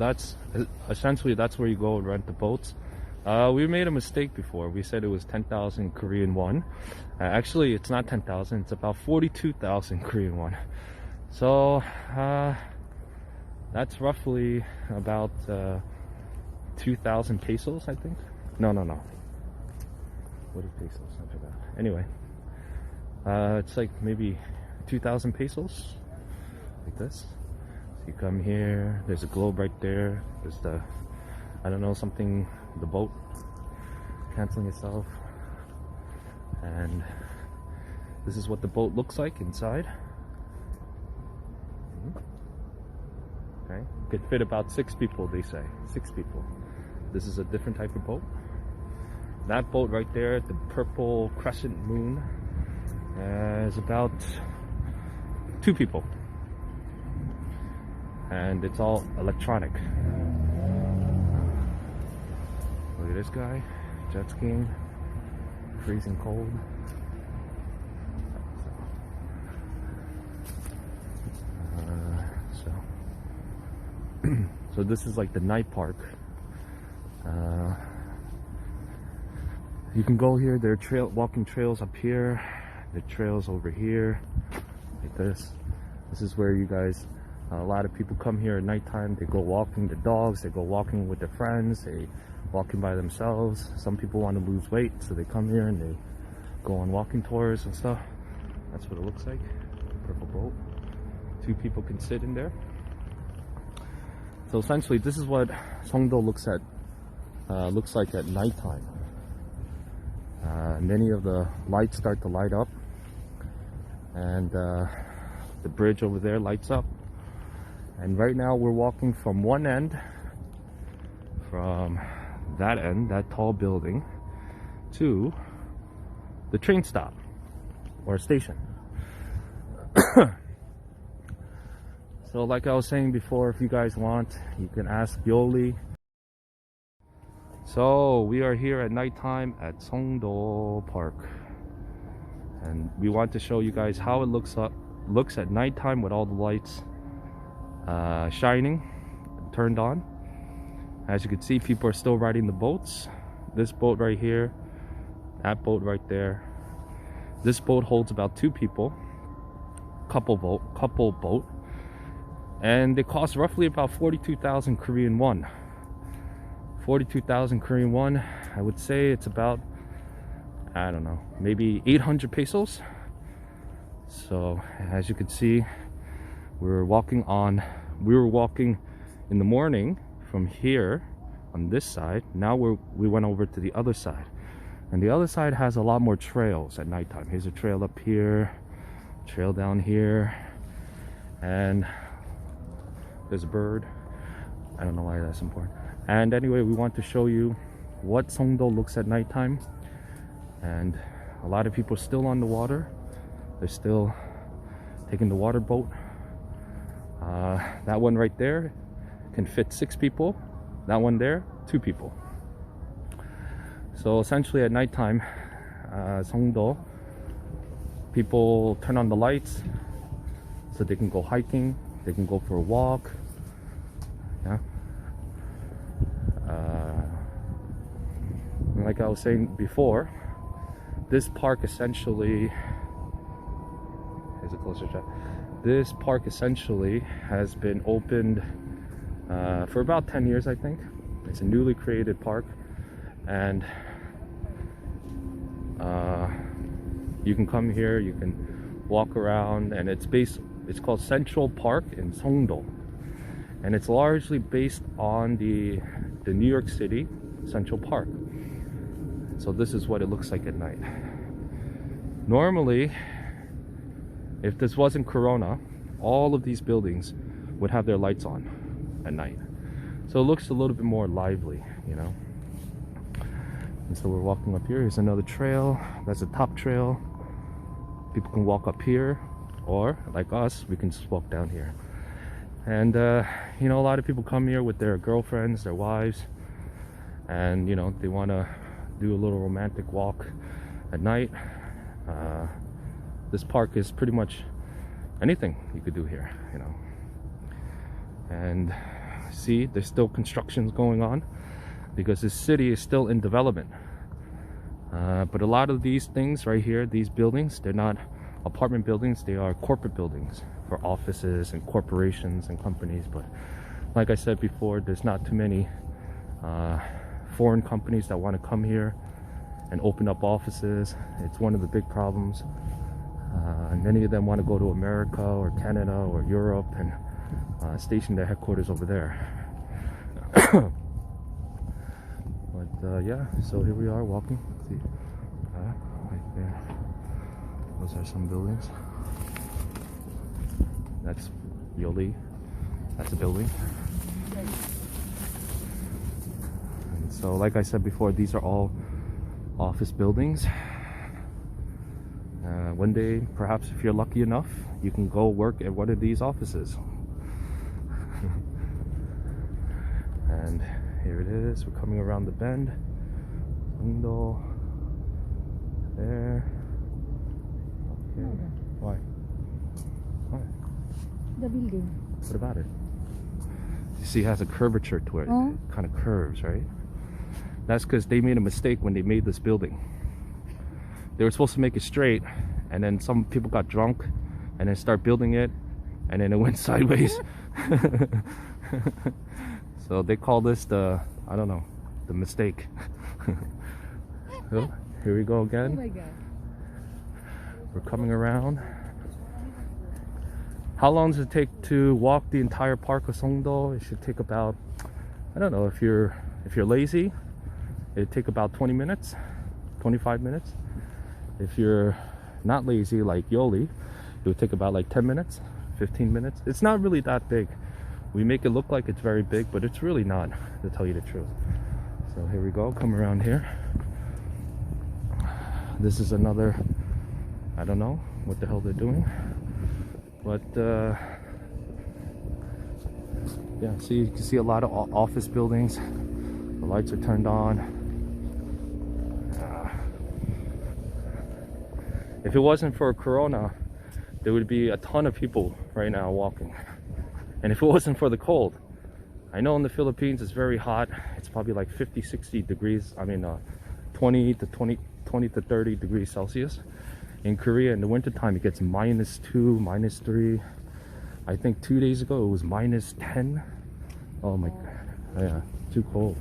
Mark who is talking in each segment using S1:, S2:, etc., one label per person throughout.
S1: that's essentially that's where you go and rent the boats. We made a mistake before. We said it was 10,000 Korean won. Actually, it's not 10,000. It's about 42,000 Korean won. So that's roughly about 2,000 pesos, I think. No. What is pesos? I forgot. Anyway, it's like maybe 2,000 pesos, like this. So you come here. There's a globe right there. There's the, I don't know, something, the boat canceling itself, and this is what the boat looks like inside. Okay, could fit about 6 people, they say. 6 people. This is a different type of boat. That boat right there, the purple crescent moon, is about 2 people, and it's all electronic. Look at this guy, jet skiing, freezing cold. So this is like the night park. You can go here. There are walking trails up here. The trails over here, like this. This is where you guys, a lot of people come here at nighttime. They go walking the dogs. They go walking with their friends. They walking by themselves. Some people want to lose weight, so they come here and they go on walking tours and stuff. That's what it looks like. Purple boat. 2 people can sit in there. So essentially, this is what Songdo looks like at nighttime. Many of the lights start to light up, and the bridge over there lights up. And right now we're walking from one end, from that end, that tall building, to the train stop or station. So like I was saying before, if you guys want, you can ask Yoli. So we are here at nighttime at Songdo Park, and we want to show you guys how it looks at nighttime with all the lights shining, turned on. As you can see, people are still riding the boats. This boat right here, that boat right there. This boat holds about 2 people, couple boat. And they cost roughly about 42,000 Korean won. 42,000 Korean won, I would say it's about, I don't know, maybe 800 pesos. So as you can see, we were walking in the morning from here on this side. Now we went over to the other side, and the other side has a lot more trails at nighttime. Here's a trail up here, trail down here, and there's a bird. I don't know why that's important. And anyway, we want to show you what Songdo looks at nighttime. And a lot of people are still on the water. They're still taking the water boat. That one right there can fit 6 people. That one there, 2 people. So essentially at nighttime, Songdo, people turn on the lights so they can go hiking. They can go for a walk. Yeah. Like I was saying before, this park essentially is a closer shot. This park essentially has been opened for about 10 years, I think. It's a newly created park, and you can come here, you can walk around, and it's called Central Park in Songdo, and it's largely based on the New York City Central Park. So this is what it looks like at night. Normally, if this wasn't Corona, all of these buildings would have their lights on at night. So it looks a little bit more lively, you know. And so we're walking up here. Here's another trail. That's a top trail. People can walk up here, or like us, we can just walk down here. And you know, a lot of people come here with their girlfriends, their wives, and you know, they want to do a little romantic walk at night. This park is pretty much anything you could do here, you know. And See, there's still constructions going on because this city is still in development. But a lot of these things right here, these buildings, they're not apartment buildings, they are corporate buildings for offices and corporations and companies. But like I said before, there's not too many foreign companies that want to come here and open up offices. It's one of the big problems. Many of them want to go to America or Canada or Europe and station their headquarters over there. But yeah, so here we are walking. See, right there. Those are some buildings. That's LiQWYD. That's a building. And so, like I said before, these are all office buildings. One day, perhaps if you're lucky enough, you can go work at one of these offices. And here it is. We're coming around the bend. Songdo. There. Okay. Why? Why?
S2: The building.
S1: What about it? You see, it has a curvature to it.
S2: Oh.
S1: It kind of curves, right? That's because they made a mistake when they made this building. They were supposed to make it straight, and then some people got drunk and then start building it, and then it went sideways. So they call this the, I don't know, the mistake. So, here we go again.
S2: Oh my God.
S1: We're coming around. How long does it take to walk the entire park of Songdo? It should take about, I don't know, if you're lazy, it'd take about 20 minutes, 25 minutes. If you're not lazy like LiQWYD, it would take about like 10 minutes, 15 minutes. It's not really that big. We make it look like it's very big, but it's really not, to tell you the truth. So here we go, come around here. This is another, I don't know what the hell they're doing. But yeah, see, you can see a lot of office buildings. The lights are turned on. If it wasn't for Corona, there would be a ton of people right now walking. And if it wasn't for the cold, I know in the Philippines it's very hot. It's probably like 50, 60 degrees. I mean, 20 to 30 degrees Celsius. In Korea, in the wintertime, it gets -2, -3. I think 2 days ago it was -10. Oh my God, yeah, too cold.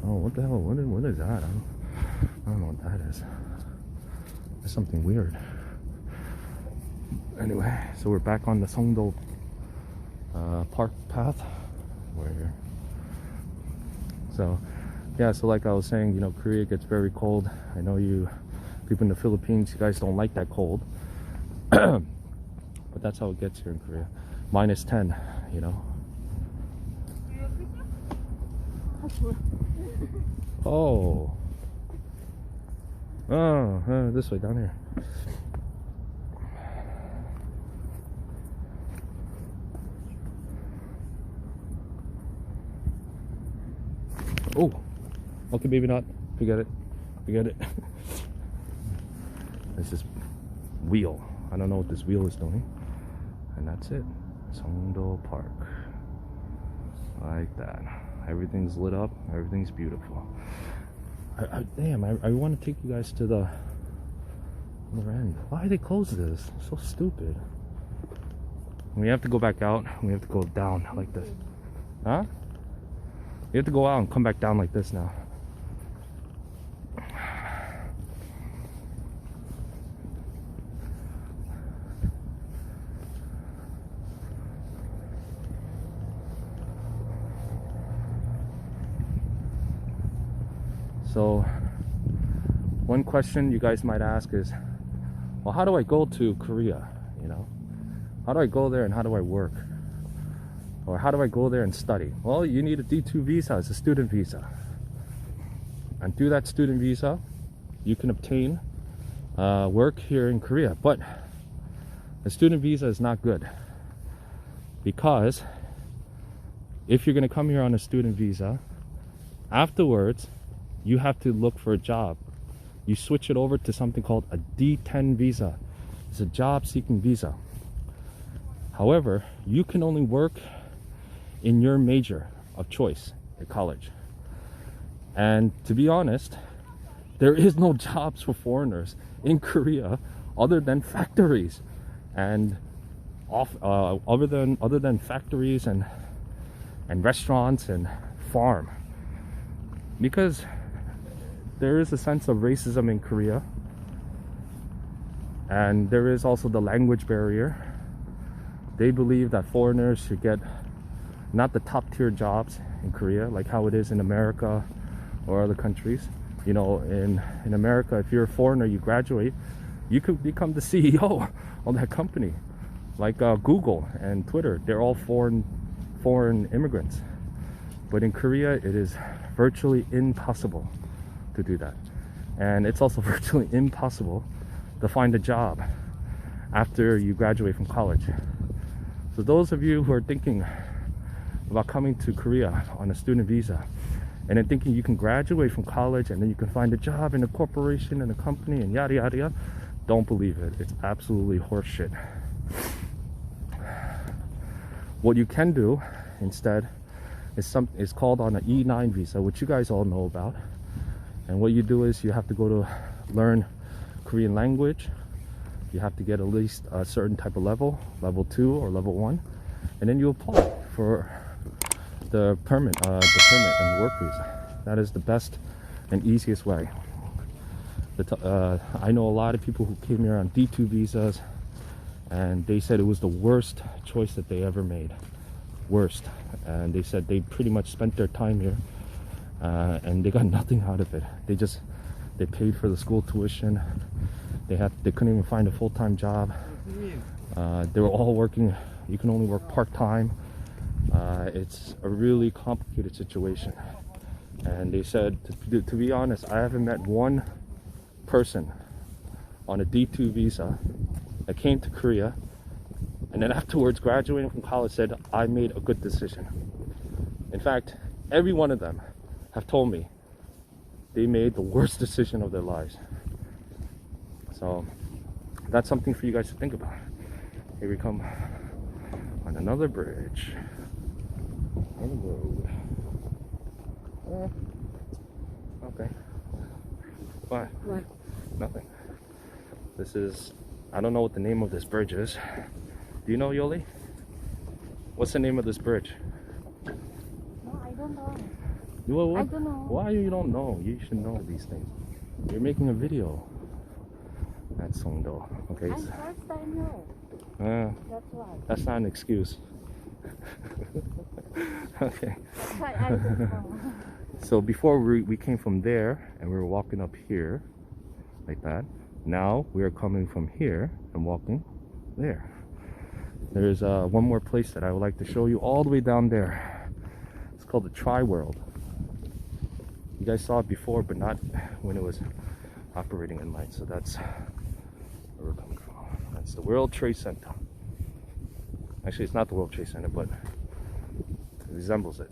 S1: Oh, what the hell? What is that? I don't know what that is. There's something weird. Anyway, so we're back on the Songdo Park path. So yeah, so like I was saying, you know, Korea gets very cold. I know you people in the Philippines, you guys don't like that cold. But that's how it gets here in Korea. -10, you know. Oh. Oh, this way, down here. Oh. Okay, maybe not. Forget it. Forget it. There's this wheel. I don't know what this wheel is doing. And that's it. Songdo Park. Like that. Everything's lit up. Everything's beautiful. Damn, I want to take you guys to the other end. Why they close this? So stupid. We have to go back out. We have to go down like this. Huh? You have to go out and come back down like this now. So, one question you guys might ask is, well, how do I go to Korea? You know, how do I go there and how do I work? Or how do I go there and study? Well, you need a D2 visa. It's a student visa. And through that student visa, you can obtain work here in Korea. But a student visa is not good, because if you're going to come here on a student visa, afterwards, you have to look for a job. You switch it over to something called a D10 visa. It's a job seeking visa. However, you can only work in your major of choice at college. And to be honest, there is no jobs for foreigners in Korea other than factories and other than factories and restaurants and farm, because there is a sense of racism in Korea, and there is also the language barrier. They believe that foreigners should get not the top tier jobs in Korea like how it is in America or other countries. You know, in America, if you're a foreigner, you graduate, you could become the CEO of that company. Like Google and Twitter, they're all foreign immigrants. But in Korea, it is virtually impossible to do that. And it's also virtually impossible to find a job after you graduate from college. So those of you who are thinking about coming to Korea on a student visa, and then thinking you can graduate from college and then you can find a job in a corporation and a company and yada yada yada, don't believe it. It's absolutely horseshit. What you can do instead is called on an E9 visa, which you guys all know about. And what you do is you have to go to learn Korean language. You have to get at least a certain type of level 2 or level 1, and then you apply for the permit and the work visa. That is the best and easiest way. I know a lot of people who came here on D2 visas, and they said it was the worst choice that they ever made. Worst. And they said they pretty much spent their time here and they got nothing out of it. They paid for the school tuition. They couldn't even find a full-time job. They were all working. You can only work part-time. It's a really complicated situation. And they said, to be honest, I haven't met one person on a D2 visa that came to Korea and then afterwards graduating from college said, I made a good decision. In fact, every one of them have told me they made the worst decision of their lives. So that's something for you guys to think about. Here we come on another bridge. On the road. Okay. Why?
S2: What?
S1: Nothing. This is, I don't know what the name of this bridge is. Do you know, Yoli? What's the name of this bridge?
S2: No, I don't know.
S1: What?
S2: I don't know.
S1: Why you don't know? You should know these things. You're making a video. That's Songdo. Okay.
S2: I first time know. That's why.
S1: That's not an excuse. Okay.
S2: That's why I don't know.
S1: So before we came from there and we were walking up here like that. Now we are coming from here and walking there. There's one more place that I would like to show you all the way down there. It's called the Tri-World. You guys saw it before, but not when it was operating at night. So that's where we're coming from. That's the World Trade Center. Actually, it's not the World Trade Center, but it resembles it.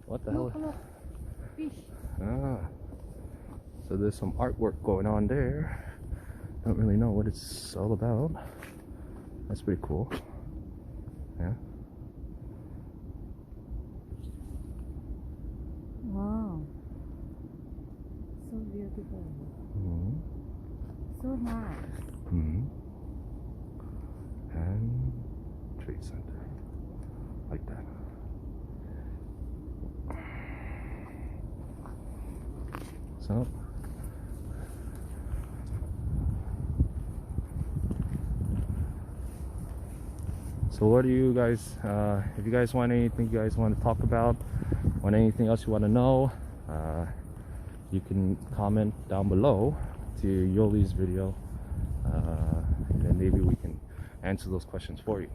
S1: What the hell?
S2: Look, fish.
S1: So there's some artwork going on there. Don't really know what it's all about. That's pretty cool. Yeah.
S2: Wow. So beautiful.
S1: Mm-hmm.
S2: So nice.
S1: Mm-hmm. And Trade Center. Like that. So what do you guys, if you guys want anything you guys want to talk about, want anything else you want to know, you can comment down below to Yoli's video, and then maybe we can answer those questions for you.